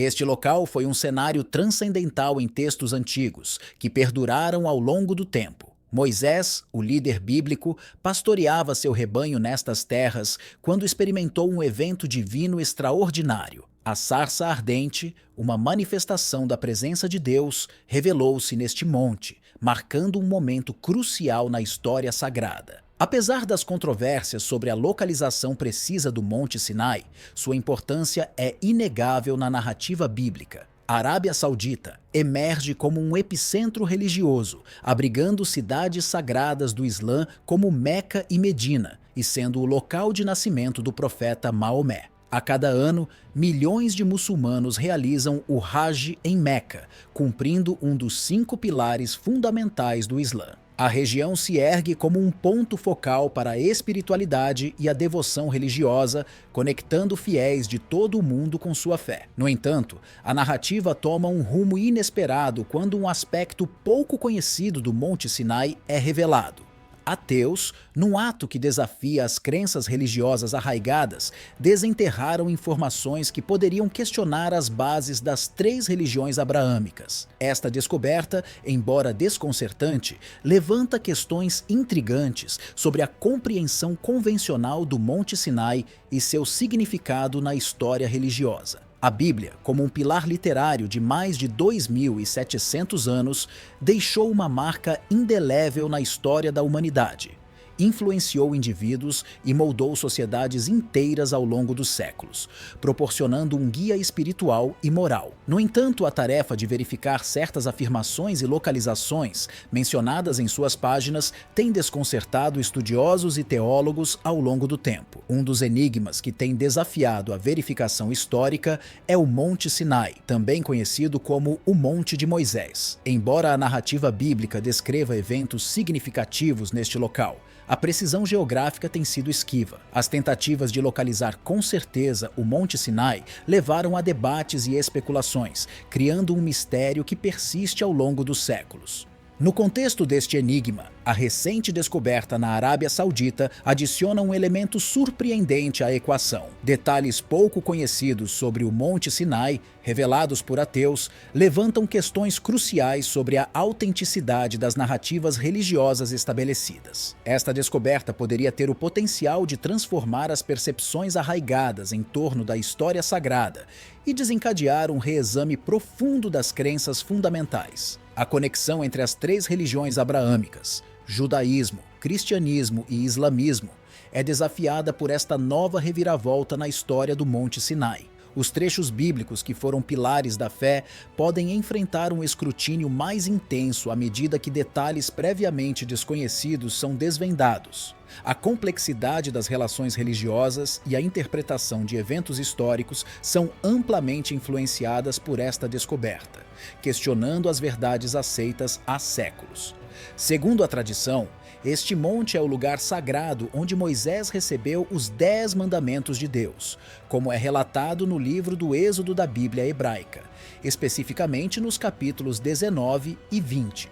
Este local foi um cenário transcendental em textos antigos, que perduraram ao longo do tempo. Moisés, o líder bíblico, pastoreava seu rebanho nestas terras quando experimentou um evento divino extraordinário. A sarça ardente, uma manifestação da presença de Deus, revelou-se neste monte, marcando um momento crucial na história sagrada. Apesar das controvérsias sobre a localização precisa do Monte Sinai, sua importância é inegável na narrativa bíblica. A Arábia Saudita emerge como um epicentro religioso, abrigando cidades sagradas do Islã como Meca e Medina, e sendo o local de nascimento do profeta Maomé. A cada ano, milhões de muçulmanos realizam o Hajj em Meca, cumprindo um dos 5 pilares fundamentais do Islã. A região se ergue como um ponto focal para a espiritualidade e a devoção religiosa, conectando fiéis de todo o mundo com sua fé. No entanto, a narrativa toma um rumo inesperado quando um aspecto pouco conhecido do Monte Sinai é revelado. Ateus, num ato que desafia as crenças religiosas arraigadas, desenterraram informações que poderiam questionar as bases das 3 religiões abraâmicas. Esta descoberta, embora desconcertante, levanta questões intrigantes sobre a compreensão convencional do Monte Sinai e seu significado na história religiosa. A Bíblia, como um pilar literário de mais de 2.700 anos, deixou uma marca indelével na história da humanidade. Influenciou indivíduos e moldou sociedades inteiras ao longo dos séculos, proporcionando um guia espiritual e moral. No entanto, a tarefa de verificar certas afirmações e localizações mencionadas em suas páginas tem desconcertado estudiosos e teólogos ao longo do tempo. Um dos enigmas que tem desafiado a verificação histórica é o Monte Sinai, também conhecido como o Monte de Moisés. Embora a narrativa bíblica descreva eventos significativos neste local, a precisão geográfica tem sido esquiva. As tentativas de localizar com certeza o Monte Sinai levaram a debates e especulações, criando um mistério que persiste ao longo dos séculos. No contexto deste enigma, a recente descoberta na Arábia Saudita adiciona um elemento surpreendente à equação. Detalhes pouco conhecidos sobre o Monte Sinai, revelados por ateus, levantam questões cruciais sobre a autenticidade das narrativas religiosas estabelecidas. Esta descoberta poderia ter o potencial de transformar as percepções arraigadas em torno da história sagrada e desencadear um reexame profundo das crenças fundamentais. A conexão entre as 3 religiões abraâmicas, judaísmo, cristianismo e islamismo, é desafiada por esta nova reviravolta na história do Monte Sinai. Os trechos bíblicos que foram pilares da fé podem enfrentar um escrutínio mais intenso à medida que detalhes previamente desconhecidos são desvendados. A complexidade das relações religiosas e a interpretação de eventos históricos são amplamente influenciadas por esta descoberta, questionando as verdades aceitas há séculos. Segundo a tradição, este monte é o lugar sagrado onde Moisés recebeu os 10 mandamentos de Deus, como é relatado no livro do Êxodo da Bíblia hebraica, especificamente nos capítulos 19 e 20.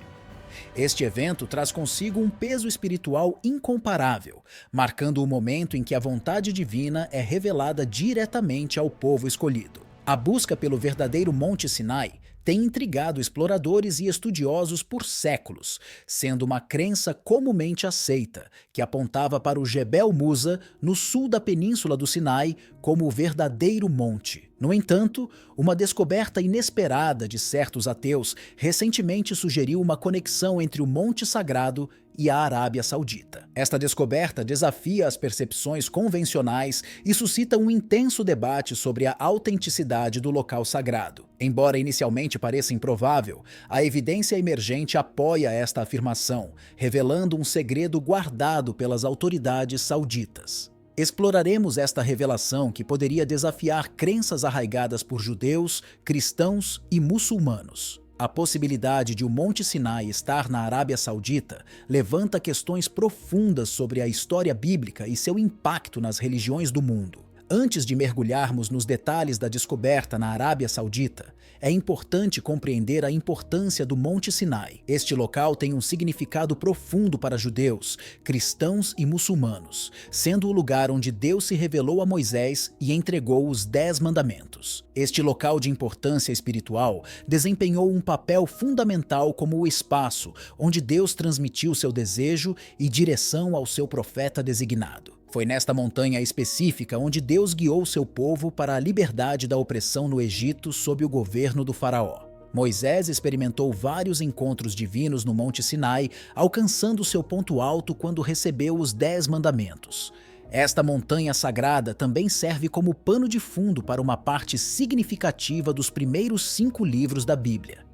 Este evento traz consigo um peso espiritual incomparável, marcando o momento em que a vontade divina é revelada diretamente ao povo escolhido. A busca pelo verdadeiro Monte Sinai tem intrigado exploradores e estudiosos por séculos, sendo uma crença comumente aceita, que apontava para o Jebel Musa, no sul da península do Sinai, como o verdadeiro monte. No entanto, uma descoberta inesperada de certos ateus recentemente sugeriu uma conexão entre o Monte Sagrado e a Arábia Saudita. Esta descoberta desafia as percepções convencionais e suscita um intenso debate sobre a autenticidade do local sagrado. Embora inicialmente pareça improvável, a evidência emergente apoia esta afirmação, revelando um segredo guardado pelas autoridades sauditas. Exploraremos esta revelação que poderia desafiar crenças arraigadas por judeus, cristãos e muçulmanos. A possibilidade de o Monte Sinai estar na Arábia Saudita levanta questões profundas sobre a história bíblica e seu impacto nas religiões do mundo. Antes de mergulharmos nos detalhes da descoberta na Arábia Saudita, é importante compreender a importância do Monte Sinai. Este local tem um significado profundo para judeus, cristãos e muçulmanos, sendo o lugar onde Deus se revelou a Moisés e entregou os 10 mandamentos. Este local de importância espiritual desempenhou um papel fundamental como o espaço onde Deus transmitiu seu desejo e direção ao seu profeta designado. Foi nesta montanha específica onde Deus guiou seu povo para a liberdade da opressão no Egito sob o governo do faraó. Moisés experimentou vários encontros divinos no Monte Sinai, alcançando seu ponto alto quando recebeu os 10 mandamentos. Esta montanha sagrada também serve como pano de fundo para uma parte significativa dos primeiros 5 livros da Bíblia.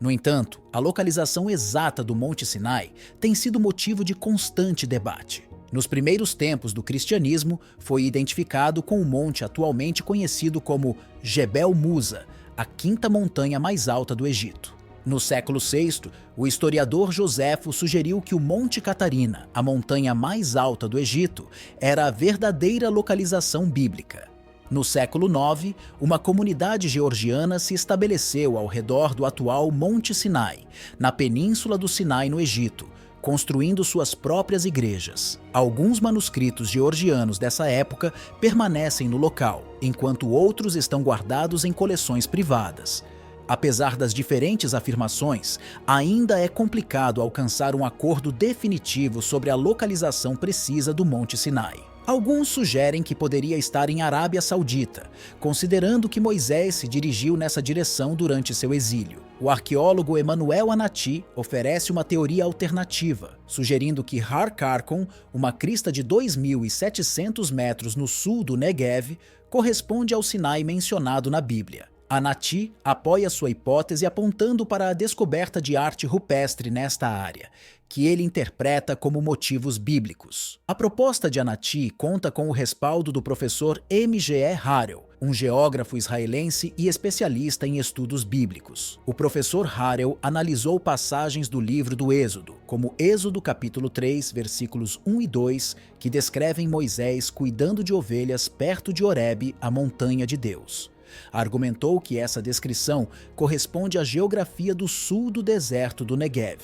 No entanto, a localização exata do Monte Sinai tem sido motivo de constante debate. Nos primeiros tempos do cristianismo, foi identificado com o monte atualmente conhecido como Jebel Musa, a 5ª montanha mais alta do Egito. No século VI, o historiador Joséfo sugeriu que o Monte Catarina, a montanha mais alta do Egito, era a verdadeira localização bíblica. No século IX, uma comunidade georgiana se estabeleceu ao redor do atual Monte Sinai, na península do Sinai no Egito, construindo suas próprias igrejas. Alguns manuscritos georgianos dessa época permanecem no local, enquanto outros estão guardados em coleções privadas. Apesar das diferentes afirmações, ainda é complicado alcançar um acordo definitivo sobre a localização precisa do Monte Sinai. Alguns sugerem que poderia estar em Arábia Saudita, considerando que Moisés se dirigiu nessa direção durante seu exílio. O arqueólogo Emanuel Anati oferece uma teoria alternativa, sugerindo que Har Karkon, uma crista de 2.700 metros no sul do Negev, corresponde ao Sinai mencionado na Bíblia. Anati apoia sua hipótese apontando para a descoberta de arte rupestre nesta área, que ele interpreta como motivos bíblicos. A proposta de Anati conta com o respaldo do professor M.G.E. Harel, um geógrafo israelense e especialista em estudos bíblicos. O professor Harel analisou passagens do livro do Êxodo, como Êxodo capítulo 3, versículos 1 e 2, que descrevem Moisés cuidando de ovelhas perto de Horebe, a montanha de Deus. Argumentou que essa descrição corresponde à geografia do sul do deserto do Negev,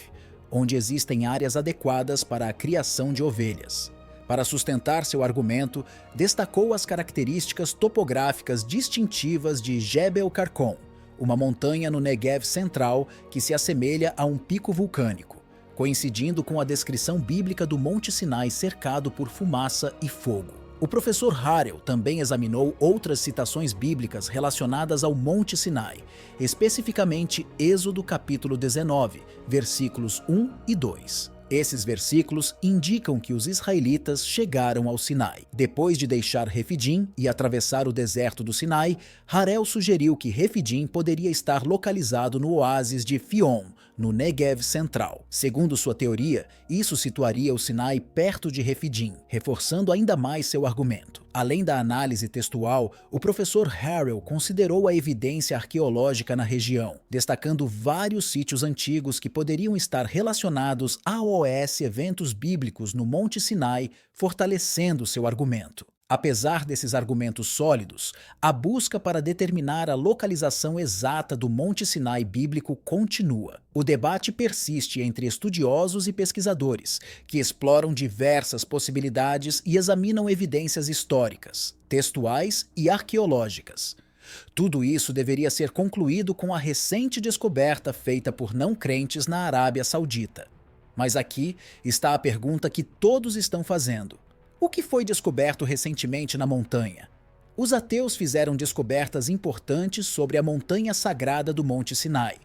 onde existem áreas adequadas para a criação de ovelhas. Para sustentar seu argumento, destacou as características topográficas distintivas de Jebel Karkon, uma montanha no Negev central que se assemelha a um pico vulcânico, coincidindo com a descrição bíblica do Monte Sinai cercado por fumaça e fogo. O professor Harel também examinou outras citações bíblicas relacionadas ao Monte Sinai, especificamente Êxodo capítulo 19, versículos 1 e 2. Esses versículos indicam que os israelitas chegaram ao Sinai. Depois de deixar Refidim e atravessar o deserto do Sinai, Harel sugeriu que Refidim poderia estar localizado no oásis de Fion, no Negev central. Segundo sua teoria, isso situaria o Sinai perto de Refidim, reforçando ainda mais seu argumento. Além da análise textual, o professor Harel considerou a evidência arqueológica na região, destacando vários sítios antigos que poderiam estar relacionados a eventos bíblicos no Monte Sinai, fortalecendo seu argumento. Apesar desses argumentos sólidos, a busca para determinar a localização exata do Monte Sinai bíblico continua. O debate persiste entre estudiosos e pesquisadores, que exploram diversas possibilidades e examinam evidências históricas, textuais e arqueológicas. Tudo isso deveria ser concluído com a recente descoberta feita por não crentes na Arábia Saudita. Mas aqui está a pergunta que todos estão fazendo. O que foi descoberto recentemente na montanha? Os ateus fizeram descobertas importantes sobre a montanha sagrada do Monte Sinai.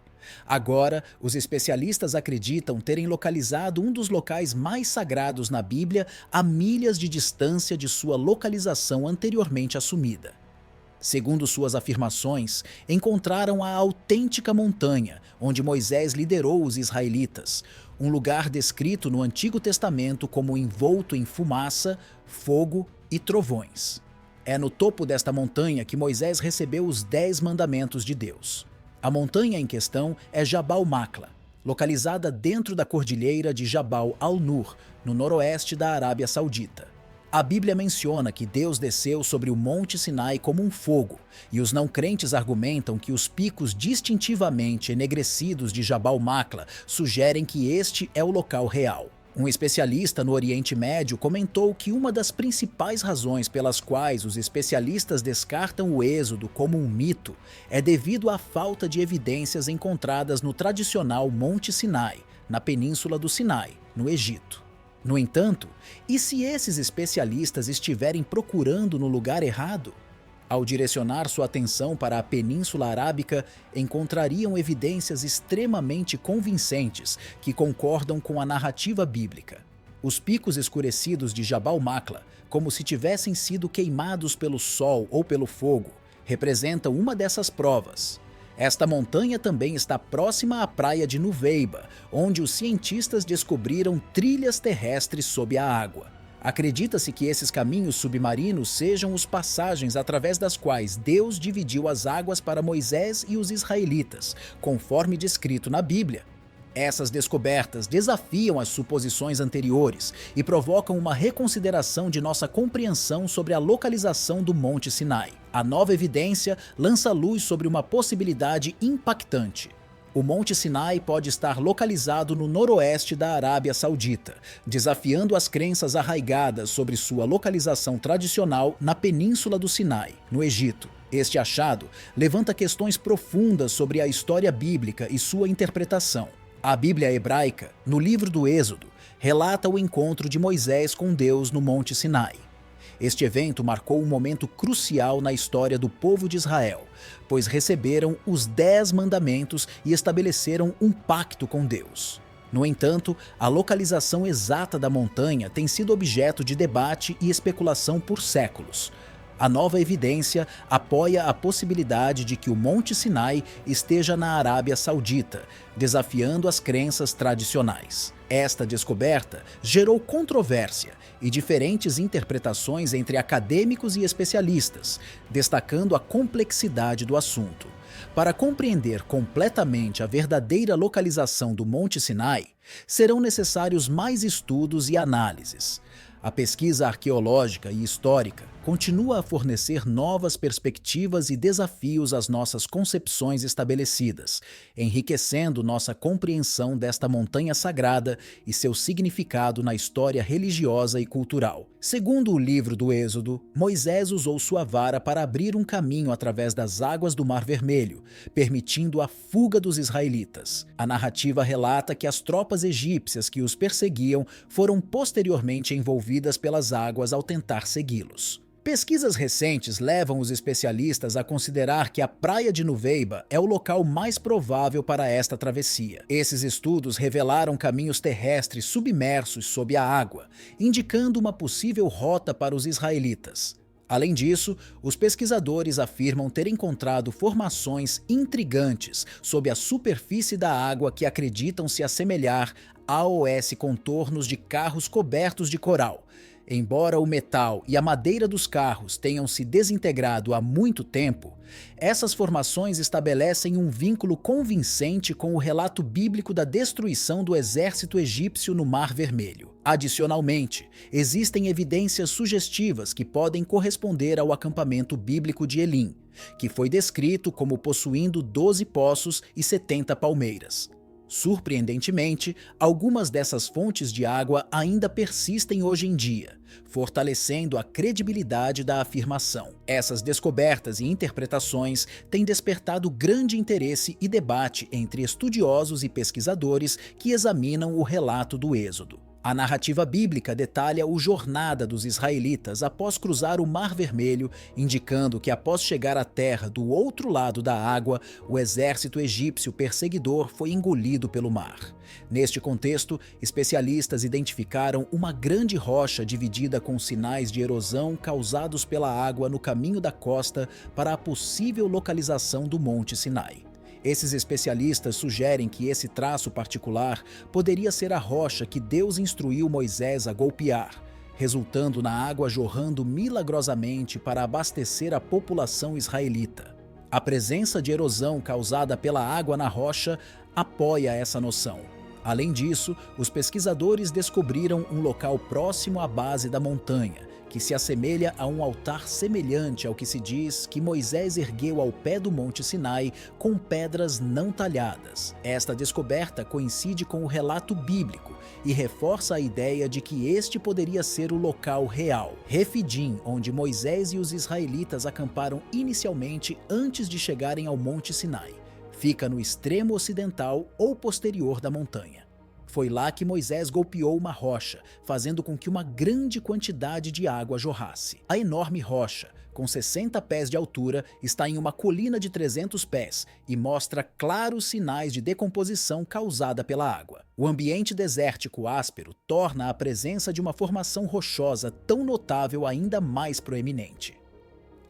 Agora, os especialistas acreditam terem localizado um dos locais mais sagrados na Bíblia a milhas de distância de sua localização anteriormente assumida. Segundo suas afirmações, encontraram a autêntica montanha onde Moisés liderou os israelitas, um lugar descrito no Antigo Testamento como envolto em fumaça, fogo e trovões. É no topo desta montanha que Moisés recebeu os 10 mandamentos de Deus. A montanha em questão é Jabal Maqla, localizada dentro da cordilheira de Jabal al-Nur, no noroeste da Arábia Saudita. A Bíblia menciona que Deus desceu sobre o Monte Sinai como um fogo, e os não crentes argumentam que os picos distintivamente enegrecidos de Jabal Maqla sugerem que este é o local real. Um especialista no Oriente Médio comentou que uma das principais razões pelas quais os especialistas descartam o Êxodo como um mito é devido à falta de evidências encontradas no tradicional Monte Sinai, na Península do Sinai, no Egito. No entanto, e se esses especialistas estiverem procurando no lugar errado? Ao direcionar sua atenção para a Península Arábica, encontrariam evidências extremamente convincentes que concordam com a narrativa bíblica. Os picos escurecidos de Jabal Maqla, como se tivessem sido queimados pelo sol ou pelo fogo, representam uma dessas provas. Esta montanha também está próxima à praia de Nuveiba, onde os cientistas descobriram trilhas terrestres sob a água. Acredita-se que esses caminhos submarinos sejam os passagens através das quais Deus dividiu as águas para Moisés e os israelitas, conforme descrito na Bíblia. Essas descobertas desafiam as suposições anteriores e provocam uma reconsideração de nossa compreensão sobre a localização do Monte Sinai. A nova evidência lança luz sobre uma possibilidade impactante. O Monte Sinai pode estar localizado no noroeste da Arábia Saudita, desafiando as crenças arraigadas sobre sua localização tradicional na Península do Sinai, no Egito. Este achado levanta questões profundas sobre a história bíblica e sua interpretação. A Bíblia hebraica, no livro do Êxodo, relata o encontro de Moisés com Deus no Monte Sinai. Este evento marcou um momento crucial na história do povo de Israel, pois receberam os 10 mandamentos e estabeleceram um pacto com Deus. No entanto, a localização exata da montanha tem sido objeto de debate e especulação por séculos. A nova evidência apoia a possibilidade de que o Monte Sinai esteja na Arábia Saudita, desafiando as crenças tradicionais. Esta descoberta gerou controvérsia e diferentes interpretações entre acadêmicos e especialistas, destacando a complexidade do assunto. Para compreender completamente a verdadeira localização do Monte Sinai, serão necessários mais estudos e análises. A pesquisa arqueológica e histórica continua a fornecer novas perspectivas e desafios às nossas concepções estabelecidas, enriquecendo nossa compreensão desta montanha sagrada e seu significado na história religiosa e cultural. Segundo o livro do Êxodo, Moisés usou sua vara para abrir um caminho através das águas do Mar Vermelho, permitindo a fuga dos israelitas. A narrativa relata que as tropas egípcias que os perseguiam foram posteriormente envolvidas pelas águas ao tentar segui-los. Pesquisas recentes levam os especialistas a considerar que a praia de Nuveiba é o local mais provável para esta travessia. Esses estudos revelaram caminhos terrestres submersos sob a água, indicando uma possível rota para os israelitas. Além disso, os pesquisadores afirmam ter encontrado formações intrigantes sob a superfície da água que acreditam se assemelhar a contornos de carros cobertos de coral. Embora o metal e a madeira dos carros tenham se desintegrado há muito tempo, essas formações estabelecem um vínculo convincente com o relato bíblico da destruição do exército egípcio no Mar Vermelho. Adicionalmente, existem evidências sugestivas que podem corresponder ao acampamento bíblico de Elim, que foi descrito como possuindo 12 poços e 70 palmeiras. Surpreendentemente, algumas dessas fontes de água ainda persistem hoje em dia, fortalecendo a credibilidade da afirmação. Essas descobertas e interpretações têm despertado grande interesse e debate entre estudiosos e pesquisadores que examinam o relato do Êxodo. A narrativa bíblica detalha a jornada dos israelitas após cruzar o Mar Vermelho, indicando que após chegar à terra do outro lado da água, o exército egípcio perseguidor foi engolido pelo mar. Neste contexto, especialistas identificaram uma grande rocha dividida com sinais de erosão causados pela água no caminho da costa para a possível localização do Monte Sinai. Esses especialistas sugerem que esse traço particular poderia ser a rocha que Deus instruiu Moisés a golpear, resultando na água jorrando milagrosamente para abastecer a população israelita. A presença de erosão causada pela água na rocha apoia essa noção. Além disso, os pesquisadores descobriram um local próximo à base da montanha, que se assemelha a um altar semelhante ao que se diz que Moisés ergueu ao pé do Monte Sinai com pedras não talhadas. Esta descoberta coincide com o relato bíblico e reforça a ideia de que este poderia ser o local real, Refidim, onde Moisés e os israelitas acamparam inicialmente antes de chegarem ao Monte Sinai. Fica no extremo ocidental ou posterior da montanha. Foi lá que Moisés golpeou uma rocha, fazendo com que uma grande quantidade de água jorrasse. A enorme rocha, com 60 pés de altura, está em uma colina de 300 pés e mostra claros sinais de decomposição causada pela água. O ambiente desértico áspero torna a presença de uma formação rochosa tão notável ainda mais proeminente.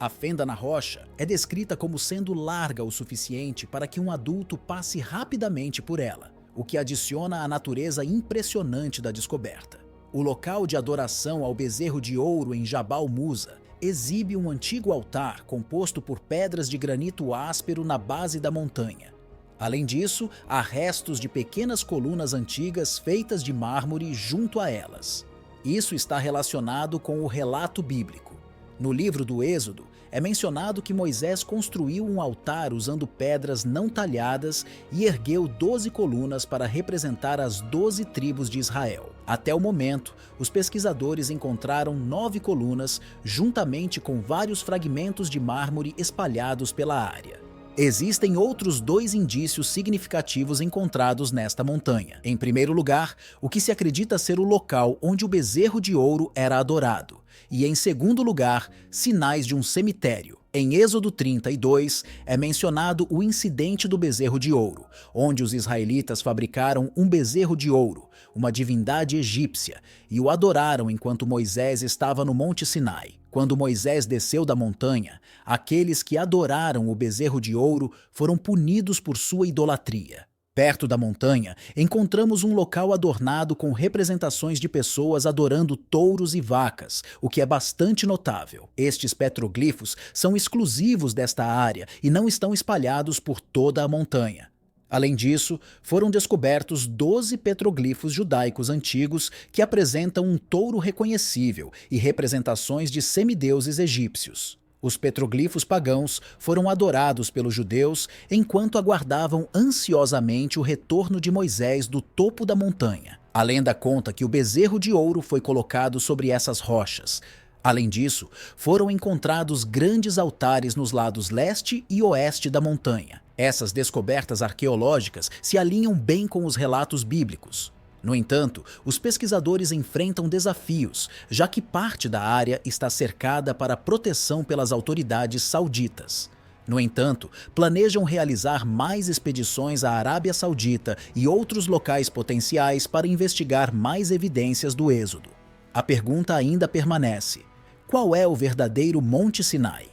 A fenda na rocha é descrita como sendo larga o suficiente para que um adulto passe rapidamente por ela, o que adiciona a natureza impressionante da descoberta. O local de adoração ao bezerro de ouro em Jabal Musa exibe um antigo altar composto por pedras de granito áspero na base da montanha. Além disso, há restos de pequenas colunas antigas feitas de mármore junto a elas. Isso está relacionado com o relato bíblico. No livro do Êxodo, é mencionado que Moisés construiu um altar usando pedras não talhadas e ergueu 12 colunas para representar as 12 tribos de Israel. Até o momento, os pesquisadores encontraram 9 colunas, juntamente com vários fragmentos de mármore espalhados pela área. Existem outros 2 indícios significativos encontrados nesta montanha. Em primeiro lugar, o que se acredita ser o local onde o bezerro de ouro era adorado. E em segundo lugar, sinais de um cemitério. Em Êxodo 32, é mencionado o incidente do bezerro de ouro, onde os israelitas fabricaram um bezerro de ouro, uma divindade egípcia, e o adoraram enquanto Moisés estava no Monte Sinai. Quando Moisés desceu da montanha, aqueles que adoraram o bezerro de ouro foram punidos por sua idolatria. Perto da montanha, encontramos um local adornado com representações de pessoas adorando touros e vacas, o que é bastante notável. Estes petroglifos são exclusivos desta área e não estão espalhados por toda a montanha. Além disso, foram descobertos 12 petroglifos judaicos antigos que apresentam um touro reconhecível e representações de semideuses egípcios. Os petroglifos pagãos foram adorados pelos judeus enquanto aguardavam ansiosamente o retorno de Moisés do topo da montanha. A lenda conta que o bezerro de ouro foi colocado sobre essas rochas. Além disso, foram encontrados grandes altares nos lados leste e oeste da montanha. Essas descobertas arqueológicas se alinham bem com os relatos bíblicos. No entanto, os pesquisadores enfrentam desafios, já que parte da área está cercada para proteção pelas autoridades sauditas. No entanto, planejam realizar mais expedições à Arábia Saudita e outros locais potenciais para investigar mais evidências do êxodo. A pergunta ainda permanece: qual é o verdadeiro Monte Sinai?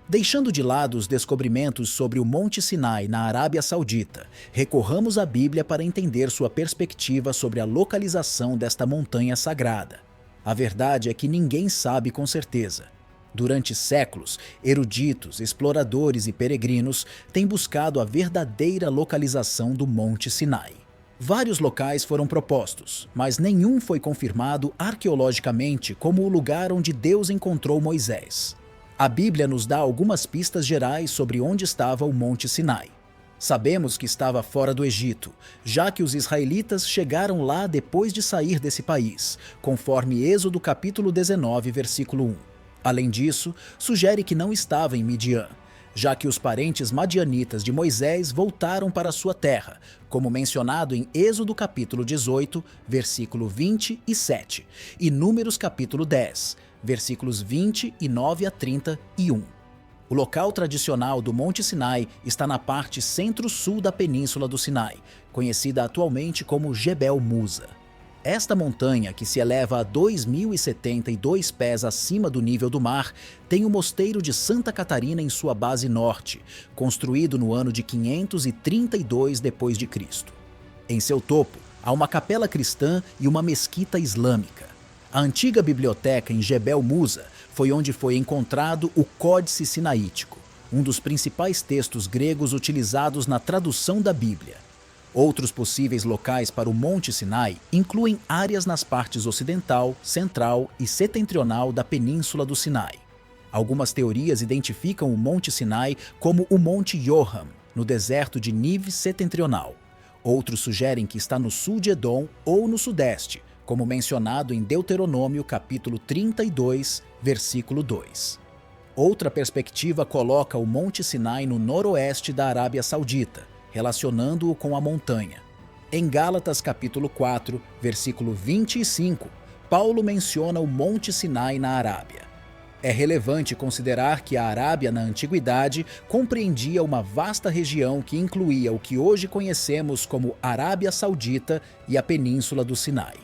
Deixando de lado os descobrimentos sobre o Monte Sinai na Arábia Saudita, recorramos à Bíblia para entender sua perspectiva sobre a localização desta montanha sagrada. A verdade é que ninguém sabe com certeza. Durante séculos, eruditos, exploradores e peregrinos têm buscado a verdadeira localização do Monte Sinai. Vários locais foram propostos, mas nenhum foi confirmado arqueologicamente como o lugar onde Deus encontrou Moisés. A Bíblia nos dá algumas pistas gerais sobre onde estava o Monte Sinai. Sabemos que estava fora do Egito, já que os israelitas chegaram lá depois de sair desse país, conforme Êxodo capítulo 19, versículo 1. Além disso, sugere que não estava em Midian, já que os parentes madianitas de Moisés voltaram para sua terra, como mencionado em Êxodo capítulo 18, versículo 20 e 7, e Números capítulo 10, versículos 29 a 31. O local tradicional do Monte Sinai está na parte centro-sul da Península do Sinai, conhecida atualmente como Jebel Musa. Esta montanha, que se eleva a 2.072 pés acima do nível do mar, tem o Mosteiro de Santa Catarina em sua base norte, construído no ano de 532 d.C. Em seu topo, há uma capela cristã e uma mesquita islâmica. A antiga biblioteca em Jebel Musa foi onde foi encontrado o Códice Sinaítico, um dos principais textos gregos utilizados na tradução da Bíblia. Outros possíveis locais para o Monte Sinai incluem áreas nas partes ocidental, central e setentrional da Península do Sinai. Algumas teorias identificam o Monte Sinai como o Monte Yoram, no deserto de Nive setentrional. Outros sugerem que está no sul de Edom ou no sudeste, como mencionado em Deuteronômio capítulo 32, versículo 2. Outra perspectiva coloca o Monte Sinai no noroeste da Arábia Saudita, relacionando-o com a montanha. Em Gálatas capítulo 4, versículo 25, Paulo menciona o Monte Sinai na Arábia. É relevante considerar que a Arábia, na antiguidade, compreendia uma vasta região que incluía o que hoje conhecemos como Arábia Saudita e a Península do Sinai.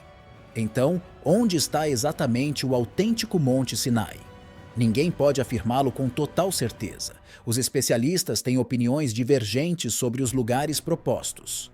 Então, onde está exatamente o autêntico Monte Sinai? Ninguém pode afirmá-lo com total certeza. Os especialistas têm opiniões divergentes sobre os lugares propostos.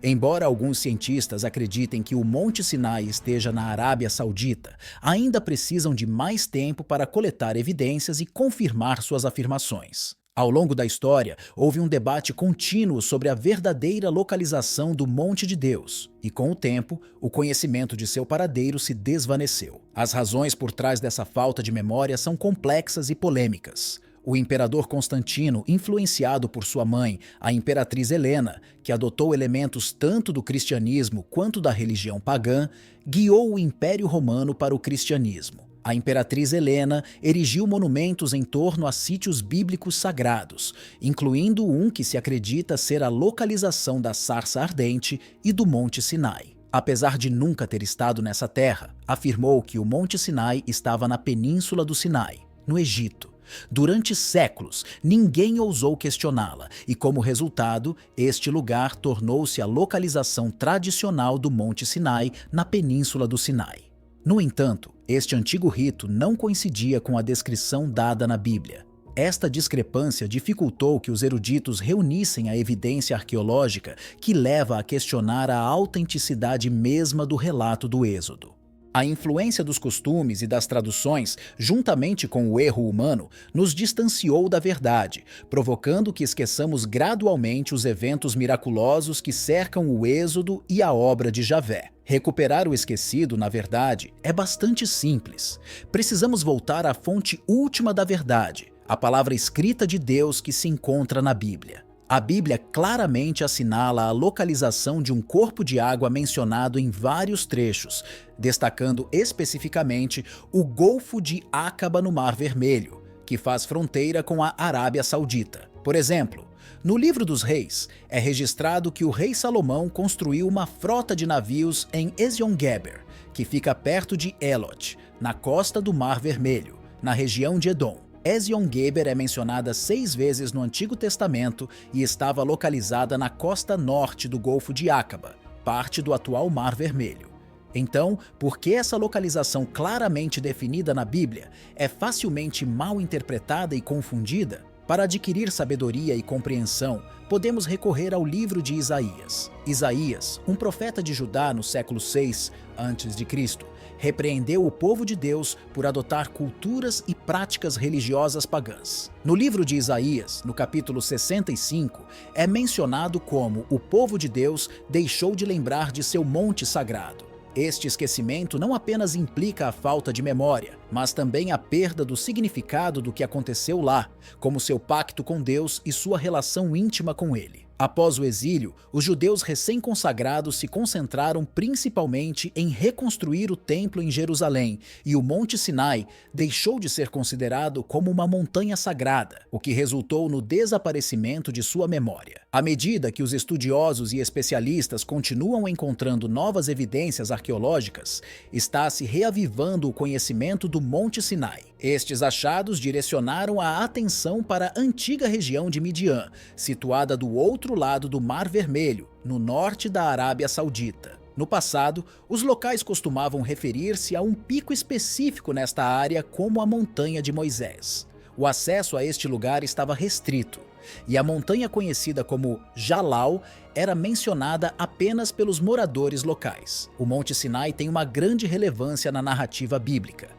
Embora alguns cientistas acreditem que o Monte Sinai esteja na Arábia Saudita, ainda precisam de mais tempo para coletar evidências e confirmar suas afirmações. Ao longo da história, houve um debate contínuo sobre a verdadeira localização do Monte de Deus, e com o tempo, o conhecimento de seu paradeiro se desvaneceu. As razões por trás dessa falta de memória são complexas e polêmicas. O imperador Constantino, influenciado por sua mãe, a imperatriz Helena, que adotou elementos tanto do cristianismo quanto da religião pagã, guiou o Império Romano para o cristianismo. A imperatriz Helena erigiu monumentos em torno a sítios bíblicos sagrados, incluindo um que se acredita ser a localização da sarça ardente e do Monte Sinai. Apesar de nunca ter estado nessa terra, afirmou que o Monte Sinai estava na Península do Sinai, no Egito. Durante séculos, ninguém ousou questioná-la e, como resultado, este lugar tornou-se a localização tradicional do Monte Sinai na Península do Sinai. No entanto, este antigo rito não coincidia com a descrição dada na Bíblia. Esta discrepância dificultou que os eruditos reunissem a evidência arqueológica que leva a questionar a autenticidade mesma do relato do Êxodo. A influência dos costumes e das traduções, juntamente com o erro humano, nos distanciou da verdade, provocando que esqueçamos gradualmente os eventos miraculosos que cercam o Êxodo e a obra de Javé. Recuperar o esquecido, na verdade, é bastante simples. Precisamos voltar à fonte última da verdade, a palavra escrita de Deus que se encontra na Bíblia. A Bíblia claramente assinala a localização de um corpo de água mencionado em vários trechos, destacando especificamente o Golfo de Áqaba no Mar Vermelho, que faz fronteira com a Arábia Saudita. Por exemplo, no Livro dos Reis, é registrado que o rei Salomão construiu uma frota de navios em Ezion-Geber, que fica perto de Elot, na costa do Mar Vermelho, na região de Edom. Ezion-Geber é mencionada 6 vezes no Antigo Testamento e estava localizada na costa norte do Golfo de Áqaba, parte do atual Mar Vermelho. Então, por que essa localização claramente definida na Bíblia é facilmente mal interpretada e confundida? Para adquirir sabedoria e compreensão, podemos recorrer ao livro de Isaías. Isaías, um profeta de Judá no século 6 a.C., repreendeu o povo de Deus por adotar culturas e práticas religiosas pagãs. No livro de Isaías, no capítulo 65, é mencionado como o povo de Deus deixou de lembrar de seu monte sagrado. Este esquecimento não apenas implica a falta de memória, mas também a perda do significado do que aconteceu lá, como seu pacto com Deus e sua relação íntima com Ele. Após o exílio, os judeus recém-consagrados se concentraram principalmente em reconstruir o templo em Jerusalém, e o Monte Sinai deixou de ser considerado como uma montanha sagrada, o que resultou no desaparecimento de sua memória. À medida que os estudiosos e especialistas continuam encontrando novas evidências arqueológicas, está se reavivando o conhecimento do Monte Sinai. Estes achados direcionaram a atenção para a antiga região de Midian, situada do outro lado do Mar Vermelho, no norte da Arábia Saudita. No passado, os locais costumavam referir-se a um pico específico nesta área como a Montanha de Moisés. O acesso a este lugar estava restrito, e a montanha conhecida como Jalal era mencionada apenas pelos moradores locais. O Monte Sinai tem uma grande relevância na narrativa bíblica.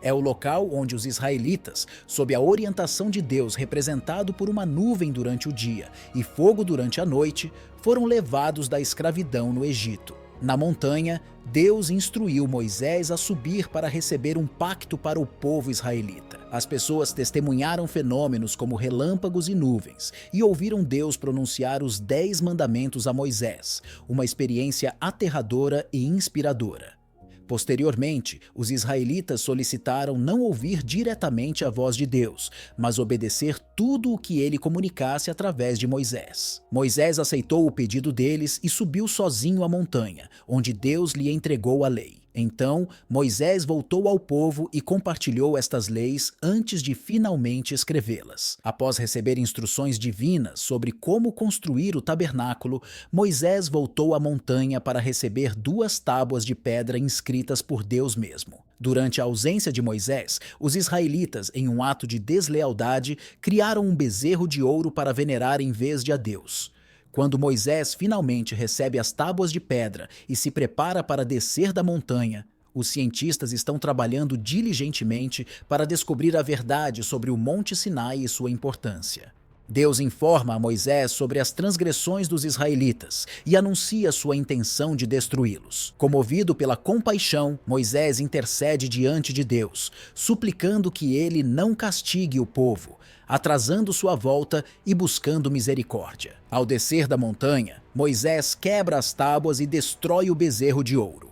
É o local onde os israelitas, sob a orientação de Deus representado por uma nuvem durante o dia e fogo durante a noite, foram levados da escravidão no Egito. Na montanha, Deus instruiu Moisés a subir para receber um pacto para o povo israelita. As pessoas testemunharam fenômenos como relâmpagos e nuvens e ouviram Deus pronunciar os 10 mandamentos a Moisés, uma experiência aterradora e inspiradora. Posteriormente, os israelitas solicitaram não ouvir diretamente a voz de Deus, mas obedecer tudo o que ele comunicasse através de Moisés. Moisés aceitou o pedido deles e subiu sozinho a montanha, onde Deus lhe entregou a lei. Então, Moisés voltou ao povo e compartilhou estas leis antes de finalmente escrevê-las. Após receber instruções divinas sobre como construir o tabernáculo, Moisés voltou à montanha para receber 2 tábuas de pedra inscritas por Deus mesmo. Durante a ausência de Moisés, os israelitas, em um ato de deslealdade, criaram um bezerro de ouro para venerar em vez de a Deus. Quando Moisés finalmente recebe as tábuas de pedra e se prepara para descer da montanha, os cientistas estão trabalhando diligentemente para descobrir a verdade sobre o Monte Sinai e sua importância. Deus informa a Moisés sobre as transgressões dos israelitas e anuncia sua intenção de destruí-los. Comovido pela compaixão, Moisés intercede diante de Deus, suplicando que ele não castigue o povo, atrasando sua volta e buscando misericórdia. Ao descer da montanha, Moisés quebra as tábuas e destrói o bezerro de ouro.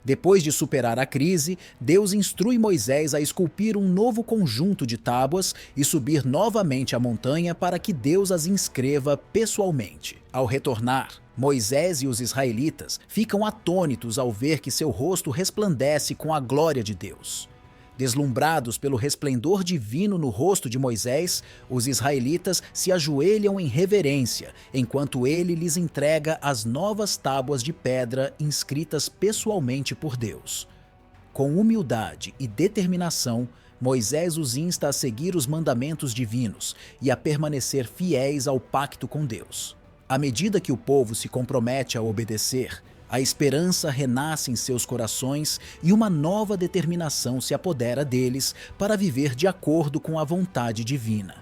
Depois de superar a crise, Deus instrui Moisés a esculpir um novo conjunto de tábuas e subir novamente a montanha para que Deus as inscreva pessoalmente. Ao retornar, Moisés e os israelitas ficam atônitos ao ver que seu rosto resplandece com a glória de Deus. Deslumbrados pelo resplendor divino no rosto de Moisés, os israelitas se ajoelham em reverência, enquanto ele lhes entrega as novas tábuas de pedra inscritas pessoalmente por Deus. Com humildade e determinação, Moisés os insta a seguir os mandamentos divinos e a permanecer fiéis ao pacto com Deus. À medida que o povo se compromete a obedecer, a esperança renasce em seus corações e uma nova determinação se apodera deles para viver de acordo com a vontade divina.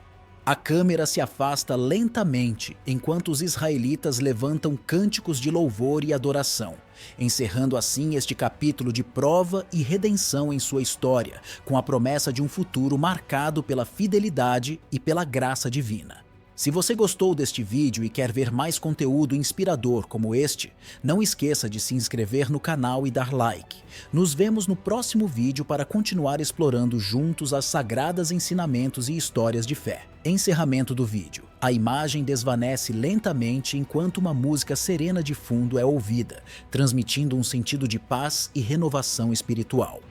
A câmera se afasta lentamente enquanto os israelitas levantam cânticos de louvor e adoração, encerrando assim este capítulo de prova e redenção em sua história, com a promessa de um futuro marcado pela fidelidade e pela graça divina. Se você gostou deste vídeo e quer ver mais conteúdo inspirador como este, não esqueça de se inscrever no canal e dar like. Nos vemos no próximo vídeo para continuar explorando juntos as sagradas ensinamentos e histórias de fé. Encerramento do vídeo. A imagem desvanece lentamente enquanto uma música serena de fundo é ouvida, transmitindo um sentido de paz e renovação espiritual.